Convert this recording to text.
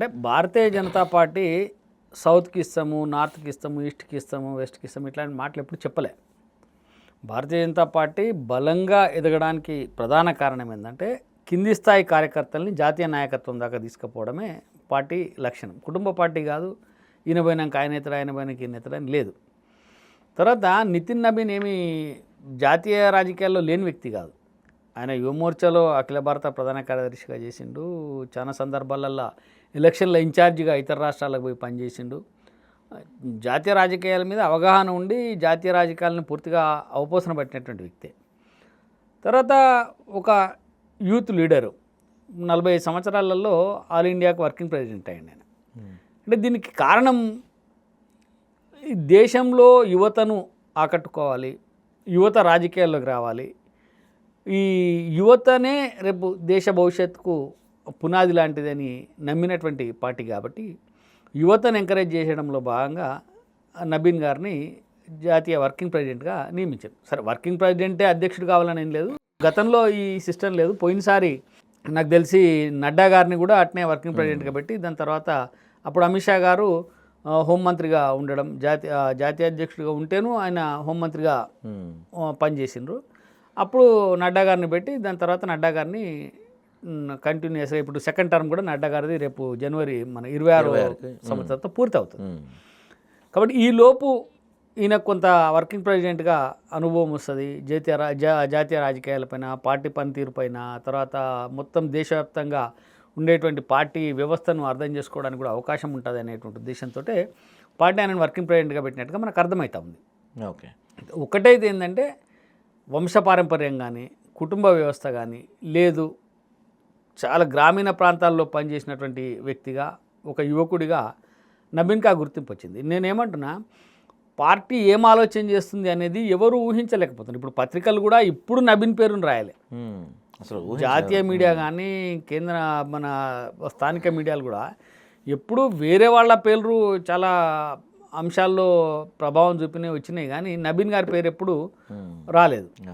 అంటే భారతీయ జనతా పార్టీ సౌత్కి ఇస్తాము, నార్త్కి ఇస్తాము, ఈస్ట్కి ఇస్తాము, వెస్ట్కి ఇస్తాము ఇట్లాంటి మాటలు ఎప్పుడు చెప్పలే. భారతీయ జనతా పార్టీ బలంగా ఎదగడానికి ప్రధాన కారణం ఏంటంటే కింది స్థాయి కార్యకర్తల్ని జాతీయ నాయకత్వం దాకా తీసుకుపోవడమే పార్టీ లక్షణం. కుటుంబ పార్టీ కాదు, ఈయన పోయినాక ఆయన ఇతడు, ఆయన పోయినాక ఈయన ఇతడు అని లేదు. తర్వాత నితిన్ నబీన్ ఏమీ జాతీయ రాజకీయాల్లో లేని వ్యక్తి కాదు. ఆయన యువమోర్చాలో అఖిల భారత ప్రధాన కార్యదర్శిగా చేసిండు. చాలా సందర్భాలల్లో ఎలక్షన్ల ఇన్ఛార్జిగా ఇతర రాష్ట్రాలకు పోయి పనిచేసిండు. జాతీయ రాజకీయాల మీద అవగాహన ఉండి జాతీయ రాజకీయాలను పూర్తిగా అవపోసన పట్టినటువంటి వ్యక్తే. తర్వాత ఒక యూత్ లీడరు, 45 సంవత్సరాలలో ఆల్ ఇండియాకు వర్కింగ్ ప్రెసిడెంట్ అయ్యింది ఆయన. అంటే దీనికి కారణం ఈ దేశంలో యువతను ఆకట్టుకోవాలి, యువత రాజకీయాల్లోకి రావాలి, ఈ యువతనే రేపు దేశ భవిష్యత్తుకు పునాది లాంటిదని నమ్మినటువంటి పార్టీ కాబట్టి యువతను ఎంకరేజ్ చేయడంలో భాగంగా నబీన్ గారిని జాతీయ వర్కింగ్ ప్రెసిడెంట్గా నియమించారు. సరే, వర్కింగ్ ప్రెసిడెంటే అధ్యక్షుడు కావాలని ఏం లేదు, గతంలో ఈ సిస్టమ్ లేదు. పోయినసారి నాకు తెలిసి నడ్డా గారిని కూడా అట్నే వర్కింగ్ ప్రెసిడెంట్గా పెట్టి దాని తర్వాత అప్పుడు అమిత్ షా గారు హోంమంత్రిగా ఉండడం, జాతీయ అధ్యక్షుడిగా ఉంటేను ఆయన హోంమంత్రిగా పనిచేసిండ్రు. అప్పుడు నడ్డా గారిని పెట్టి దాని తర్వాత నడ్డా గారిని కంటిన్యూస్గా ఇప్పుడు సెకండ్ టర్మ్ కూడా నడ్డా గారిది రేపు జనవరి మన 26 సంవత్సరంతో పూర్తి అవుతుంది. కాబట్టి ఈ లోపు ఈయన కొంత వర్కింగ్ ప్రెసిడెంట్గా అనుభవం వస్తుంది. జాతీయ రాజకీయాలపైన, పార్టీ పనితీరు పైన, తర్వాత మొత్తం దేశవ్యాప్తంగా ఉండేటువంటి పార్టీ వ్యవస్థను అర్థం చేసుకోవడానికి కూడా అవకాశం ఉంటుంది అనేటువంటి ఉద్దేశంతో పార్టీ ఆయన వర్కింగ్ ప్రెసిడెంట్గా పెట్టినట్టుగా మనకు అర్థమవుతా ఉంది. ఓకే, ఒకటైతే ఏంటంటే వంశపారంపర్యం కానీ, కుటుంబ వ్యవస్థ కానీ లేదు, చాలా గ్రామీణ ప్రాంతాల్లో పనిచేసినటువంటి వ్యక్తిగా, ఒక యువకుడిగా నబీన్కి ఆ గుర్తింపు వచ్చింది. నేనేమంటున్నా, పార్టీ ఏం ఆలోచన చేస్తుంది అనేది ఎవరు ఊహించలేకపోతున్నారు. ఇప్పుడు పత్రికలు కూడా ఇప్పుడు నబీన్ పేరును రాయాలి. అసలు జాతీయ మీడియా కానీ కేంద్ర మన స్థానిక మీడియాలు కూడా ఎప్పుడు వేరే వాళ్ళ పేర్లు చాలా అంశాల్లో ప్రభావం చూపినవి వచ్చినాయి, కానీ నబీన్ గారి పేరు ఎప్పుడు రాలేదు.